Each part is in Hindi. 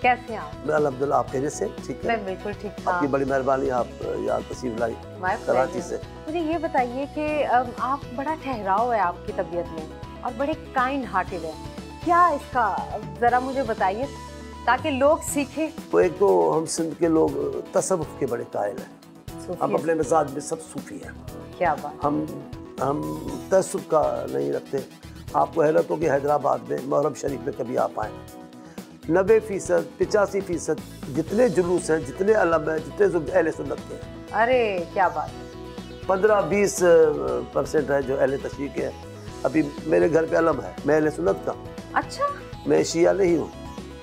कैसे हैं आप? मैं अल्हम्दुलिल्लाह, आप खैरियत से? ठीक है, मैं बिल्कुल ठीक हूँ। आपकी बड़ी मेहरबानी, आप यहाँ तशरीफ लाई कराची से। मुझे ये बताइए कि आप बड़ा ठहराव है आपकी तबीयत में और बड़े काइंड हार्टेड है, क्या इसका ज़रा मुझे बताइए ताकि लोग सीखें। तो एक तो हम सिंध के लोग तसव्वुफ के बड़े कायल हैं, हम अपने मिजाज में सब सूफी हैं। क्या बात। हम तसव्वुफ का नहीं रखते। आपको हैरत होगी हैदराबाद में मुहर्रम शरीफ में कभी आप आए, 90% 85% जितने जुलूस हैं, जितने अलम हैं, जितने अहले सुन्नत के हैं। अरे क्या बात। 15-20% है जो अहले तशरीह के हैं। अभी मेरे घर पे अलम है, मैं अहले सुन्नत का। अच्छा, मैं शिया नहीं हूँ।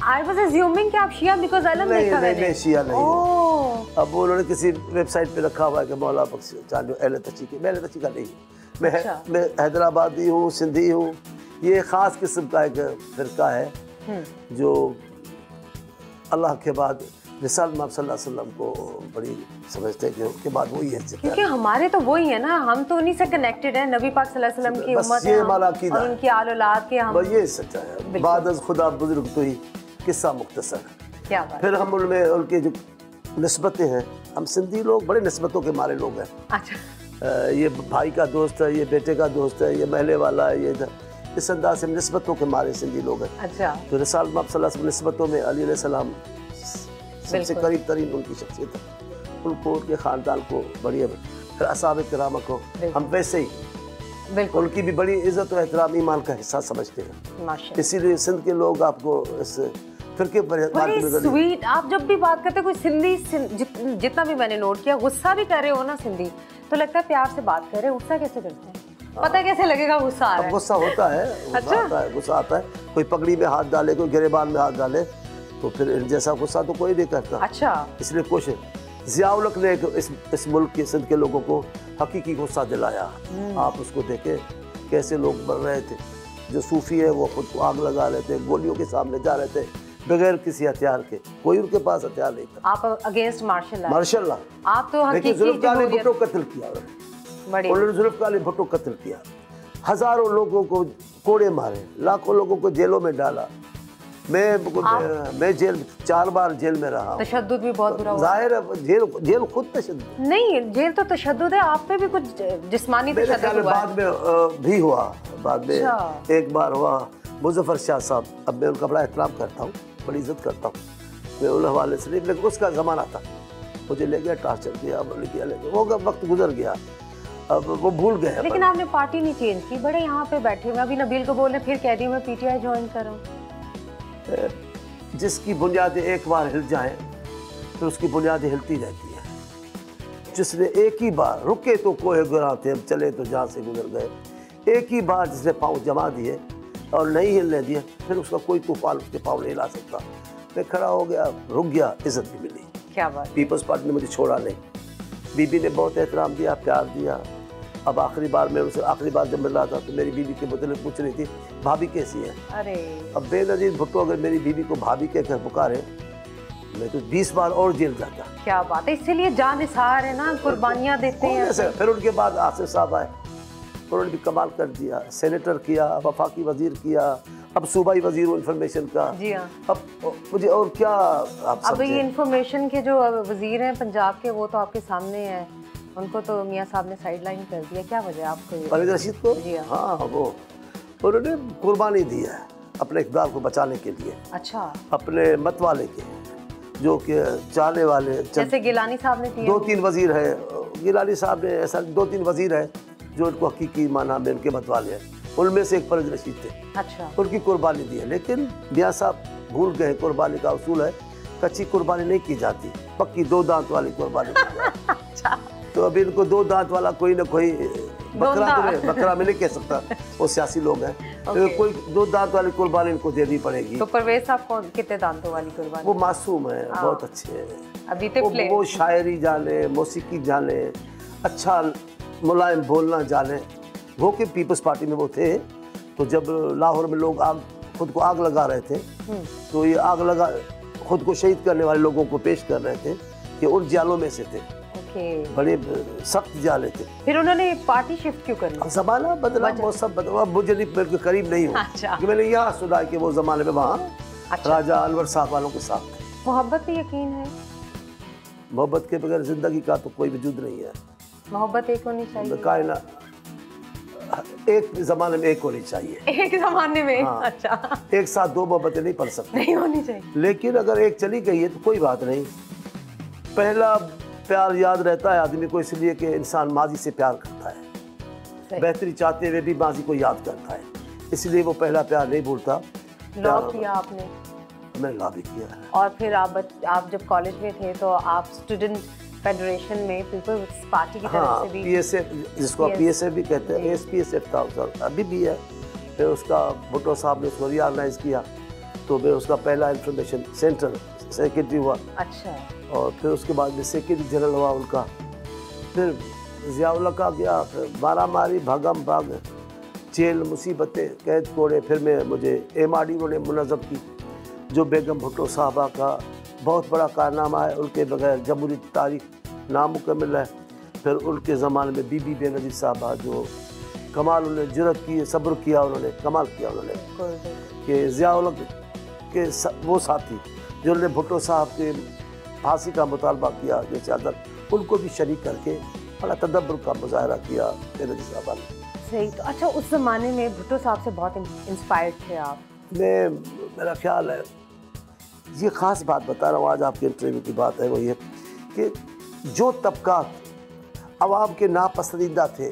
I was assuming कि आप शिया बिकॉज़ अलम देखा मैंने। नहीं, शिया नहीं हूँ। अब उन्होंने किसी वेबसाइट पे रखा हुआ है कि मौला बख्श चांद अहले तशरीह के। मैं अहले तशरीह का नहीं हूँ। मैं हैदराबादी हूँ, सिंधी हूँ। ये ख़ास किस्म का एक फ़िरका है जो अल्लाह के बाद रिसाल मोहम्मद सल्लल्लाहु अलैहि वसल्लम को बड़ी समझते हैं कि उसके बाद वही है। क्योंकि हमारे तो वही है ना, हम तो उन्हीं से कनेक्टेड हैं, नबी पाक सल्लल्लाहु अलैहि वसल्लम की उम्मत है और उनकी आल औलाद के हम। ये सच्चा है। बाद अज़ खुदा बुजुर्ग तो ही किस्सा मुख्तसर है। क्या बात। फिर हम उनमें उनके जो निस्बतें हैं, हम सिंधी लोग बड़े निस्बतों के मारे लोग हैं। अच्छा। ये भाई का दोस्त है, ये बेटे का दोस्त है, ये महले वाला है, ये इस अंदाज से निस्बतों के मारे सिंधी लोग हैं। अच्छा। तो रिसाल मोहम्मद सल्लल्लाहु अलैहि वसल्लम निस्बतों में अली अलैहिस्सलाम सबसे करीब तरीन उनकी शख्सियत है। उनको, उनके ख़ानदान को बढ़िया, फिर असहाब किराम को हम वैसे ही उनकी भी बड़ी इज़्ज़त और एहतराम ईमान का हिस्सा समझते हैं। इसीलिए सिंध के लोग आपको इस फिरके पर स्वीट। आप जब भी बात करते हैं कोई सिंधी जितना भी मैंने नोट किया, गुस्सा भी कर रहे हो ना सिंधी, तो लगता है प्यार से बात कर रहे हैं। गुस्सा कैसे करते हैं? पता कैसे लगेगा गुस्सा आ रहा है? गुस्सा होता है, गुस्सा आता है। कोई पगड़ी में हाथ डाले, कोई गिरेबान में हाथ डाले, तो फिर जैसा गुस्सा तो कोई नहीं करता। अच्छा। इसलिए कोशिश ज़िया-उल-हक ने इस मुल्क के सिंध के लोगों को हकीकी गुस्सा दिलाया। आप उसको देखें कैसे लोग बढ़ रहे थे। जो सूफी है वो खुद को आग लगा रहे थे, गोलियों के सामने जा रहे थे बगैर किसी हथियार के। कोई उनके पास हथियार नहीं था। आप अगेंस्ट मार्शल लॉ। आप तो लेकिन जुल्फ़िकार भुट्टो कत्ल किया उन्होंने। जुल्फ़िकार भुट्टो कत्ल किया, हज़ारों लोगों को कोड़े मारे, लाखों लोगों को जेलों में डाला। मैं जेल 4 बार जेल में रहा। तशद्दुद भी बहुत बुरा हुआ। जाहिर है जेल खुद तशद्दुद नहीं, जेल तो तशद्दुद है। आप पे भी कुछ जिस्मानी तशद्दुद हुआ? बाद में भी हुआ, बाद में एक बार हुआ। मुज़फ़्फ़र शाह साहब, अब मैं उनका बड़ा एहतराम करता हूँ, बड़ी इज्जत करता हूँ मैं उन हवाले से। लेकिन उसका ज़माना था, मुझे ले गया, टॉर्चर किया, वो वक्त गुजर गया, अब वो भूल गए। लेकिन आपने पार्टी नहीं चेंज की, बड़े यहाँ पे बैठे हुए। अभी नबील को बोले, फिर कह रही हूँ मैं पीटीआई ज्वाइन कर रहा हूँ। जिसकी बुनियादें एक बार हिल जाएं तो उसकी बुनियादें हिलती रहती हैं। जिसने एक ही बार रुके तो कोहे गुरां थे, अब चले तो जहाँ से गुजर गए। एक ही बार जिसने पाँव जमा दिए और नहीं हिलने दिए, फिर उसका कोई तूफान उसके पाँव नहीं ला सकता। मैं खड़ा हो गया, रुक गया, इज्जत भी मिली। क्या बात। पीपल्स पार्टी ने मुझे छोड़ा नहीं। बीबी ने बहुत एहतराम दिया, प्यार दिया। अब आखिरी बार मैं उनसे जब मिल रहा था तो मेरी बीवी के मुतालिक पूछ रही थी, भाभी कैसी है? अरे अब बेनज़ीर भुट्टो अगर मेरी बीवी को भाभी कहकर पुकारे, मैं तो 20 बार और जेल जाता। क्या बात है। इसीलिए जानिसार है ना, कुर्बानियाँ देते हैं। फिर उनके बाद आसिफ साहब आए, उन्होंने भी कमाल कर दिया। सेनेटर किया, वफाकी वजीर किया, अब सूबाई वजीर इंफॉर्मेशन का। जी हाँ। अब मुझे और क्या आप अब ये इंफॉर्मेशन के जो वजीर हैं पंजाब के, वो तो आपके सामने है। उनको तो मियाँ साहब ने साइड लाइन कर दिया। क्या वजह आपको? परवेज़ रशीद को? जी हाँ, वो उन्होंने कुर्बानी दी है अपने इक़्तिदार को बचाने के लिए। अच्छा। अपने मत वाले के, जो कि चाहने वाले, जैसे गिलानी साहब ने किया। 2-3 वजीर है, गिलानी साहब ने ऐसा 2-3 वजीर है जो उनको हकीकी माना में उनके मत वाले हैं। उनमें से एक परवेज़ रशीद थे। अच्छा। उनकी कुर्बानी दी है। लेकिन मियाँ साहब भूल गए, कुर्बानी का उसूल है, कच्ची कुर्बानी नहीं की जाती, पक्की 2 दांत वाली कुर्बानी की जाती। अच्छा। तो अभी इनको 2 दांत वाला कोई ना कोई बकरा में नहीं कह सकता, वो सियासी लोग हैं। तो कोई 2 दांत वाली कुर्बानी इनको देनी पड़ेगी। तो परवेज साहब कौन, कितने दांतों वाली कुर्बानी? वो मासूम है, बहुत अच्छे हैं। अभी वो शायरी जाने, मौसीकी जाने, अच्छा मुलायम बोलना जाने। वो कि पीपल्स पार्टी में वो थे। तो जब लाहौर में लोग खुद को आग लगा रहे थे, तो ये आग लगा खुद को शहीद करने वाले लोगों को पेश कर रहे थे कि उन जालों में से थे। बड़े सख्त जाले थे। फिर उन्होंने पार्टी शिफ्ट क्यों करनी? ज़माना बदला, मौसम बदला। मुझे नहीं, मेरे के करीब नहीं हूँ। अच्छा। कि मैंने यहाँ सुना कि वो ज़माने में वहाँ अच्छा। राजा अनवर साहब वालों के साथ थे। मोहब्बत पे यकीन है? मोहब्बत के बगैर जिंदगी का तो कोई वजूद नहीं है। मोहब्बत एक होनी चाहिए। कायनात एक ज़माने में एक होनी चाहिए। एक ज़माने में? हाँ। अच्छा। एक साथ दो मोहब्बतें नहीं पढ़ सकती। नहीं होनी चाहिए। लेकिन अगर एक चली गई है तो कोई बात नहीं। पहला प्यार याद रहता है आदमी को, इसलिए कि इंसान माजी से प्यार करता है, बेहतरी चाहते हुए भी माजी को याद करता है, इसलिए वो पहला प्यार नहीं भूलता। लॉ किया आपने? मैंने लॉ भी किया है। और फिर आप जब कॉलेज में थे तो आप स्टूडेंट फेडरेशन में पीपल्स पार्टी की तरफ से भी? पीएसएफ, जिसको पीएसएफ भी कहते हैं, एसपीएसएफ था अभी भी है। फिर उसका भुट्टो साहब ने उसको रिऑर्गेनाइज किया, तो मैं उसका पहला इंफॉर्मेशन सेंटर सेक्रेटरी हुआ। अच्छा। और फिर उसके बाद में सेक्रेटरी जनरल हुआ उनका। फिर ज़ियाउल्लाह का गया, फिर मारामारी, भागम भाग, जेल, मुसीबतें, कैद कोड़े। फिर मुझे एमआरडी उन्होंने मुनज़्ज़म की, जो बेगम भुट्टो साहबा का बहुत बड़ा कारनामा है, उनके बगैर जमहूरी तारीख नामुकम्मल है। फिर उनके ज़माने में बीबी बेनज़ीर साहबा, जो कमाल उन्होंने जुर्रत की, सब्र किया, उन्होंने कमाल किया उन्होंने, कि ज़ियाउल्लाह के वो साथी जिन्होंने भुट्टो साहब के फांसी का मुतालबा किया, जो चादर, उनको भी शरीक करके बड़ा तदब्बर का मुजाहरा किया बेनज़ीर साहबा ने। सही। तो अच्छा, उस ज़माने में भुट्टो साहब से बहुत इंस्पायर्ड थे आप? मेरा ख्याल है, ये ख़ास बात बता रहा हूँ, आज आपके इंटरव्यू की बात है, वो ये कि जो तबकात अवाम के नापसंदीदा थे,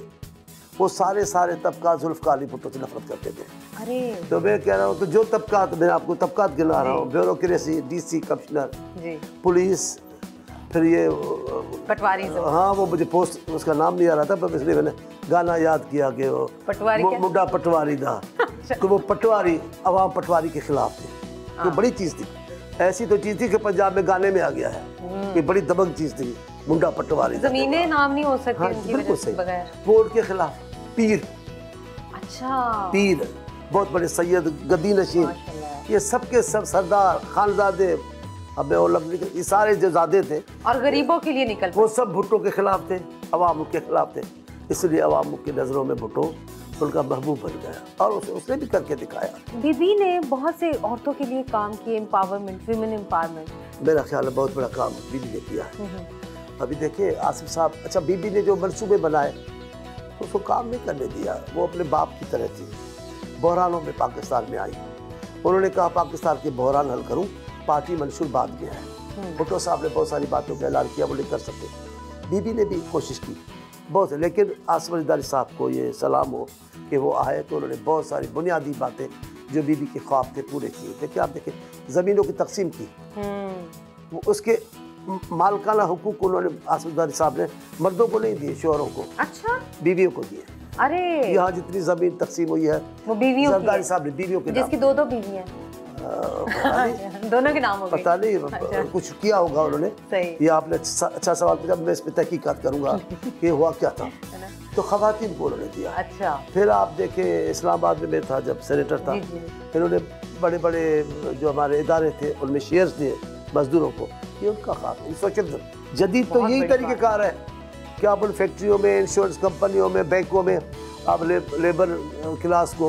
वो सारे तबकात जुल्फ़िकार अली भुट्टो से नफरत करते थे। अरे! तो मैं कह रहा हूँ कि जो तबकात, मैं आपको तबकात गिना रहा हूँ, ब्यूरोक्रेसी, डीसी, कमिश्नर, पुलिस, फिर ये पटवारी। हाँ, वो मुझे पोस्ट उसका नाम नहीं आ रहा था, पर इसलिए मैंने गाना याद किया कि वो पटवारी, मुंडा पटवारी था। तो वो पटवारी, अवाम पटवारी के खिलाफ थे। तो बड़ी चीज़ थी, ऐसी तो चीज़ थी कि पंजाब में गाने में आ गया है, ये बड़ी दबंग चीज़ थी, मुंडा पटवारी। ज़मीनें नाम नहीं हो सकती। हाँ, बिल्कुल सही। वो उनके खिलाफ पीर। अच्छा। पीर, बहुत बड़े सैयद, गद्दी नशीन, ये सब के सब सरदार, खानजादे, अब ये सारे जो ज़ादे थे और गरीबों के लिए निकल, वो सब भुट्टो के खिलाफ थे, अवाम के खिलाफ थे। इसलिए अवाम की नज़रों में भुट्टो उनका महबूब बन गया, और उसने भी करके दिखाया। बीबी ने बहुत से औरतों के लिए काम किए, एम्पावरमेंट, विमेन एम्पावरमेंट। मेरा ख्याल है बहुत बड़ा काम बीबी ने किया है। अभी देखिए आसिफ साहब, अच्छा, बीबी ने जो मंसूबे बनाए तो उसको काम नहीं करने दिया। वो अपने बाप की तरह थी, बहरानों में पाकिस्तान में आई, उन्होंने कहा पाकिस्तान के बहरान हल करूँ, पार्टी मंशूर बाद में है। भुट्टो साहब ने बहुत सारी बातों का ऐलान किया, वो नहीं कर सकते। बीबी ने भी कोशिश की बहुत, लेकिन आसिफ ज़रदारी साहब को ये सलाम हो कि वो आए तो उन्होंने बहुत सारी बुनियादी बातें जो बीबी के ख्वाब थे पूरे किए। देखिए आप देखें, ज़मीनों की तकसीम की, वो उसके मालकाना हुकूक उन्होंने आसिफ ज़रदारी साहब ने मर्दों को नहीं दिए, शोहरों को। अच्छा। बीवियों को दिए। अरे! यहाँ जितनी ज़मीन तकसीम हुई है वो बीवियों, ज़रदारी साहब ने बीवियों के, जिसकी दो बीवियाँ, दोनों के नाम हो गए। पता नहीं, अच्छा। कुछ किया होगा उन्होंने। ये आपने अच्छा सवाल पूछा, मैं इस पर तहकीकात करूँगा कि हुआ क्या था। तो ख़वातीन को उन्होंने दिया। अच्छा। फिर आप देखें, इस्लामाबाद में मैं था जब सेनेटर था, फिर उन्होंने बड़े बड़े जो हमारे इदारे थे उनमें शेयर्स दिए मजदूरों को, ये उनका ख्वाब। सोचिए, जदीद तो यही तरीक़ेकार है कि आप उन फैक्ट्रियों में, इंश्योरेंस कंपनियों में, बैंकों में आप लेबर क्लास को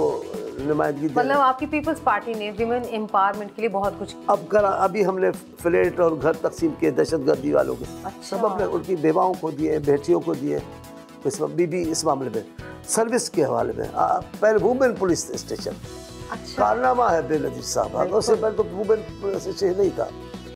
नुमाइंदगी। मतलब आपकी पीपल्स पार्टी ने विमेन एम्पावरमेंट के लिए बहुत कुछ अब करा। अभी हमने फ्लैट और घर तकसीम किए दहशतगर्दी वालों के। अच्छा। सब हमने उनकी बेवाओं को दिए, बेटियों को दिए। बीबी इस मामले में सर्विस के हवाले में पहले वुमेन पुलिस स्टेशन। अच्छा। कारनामा है बेनज़ीर साहब, उससे पहले तो वुमेन पुलिस स्टेशन नहीं था।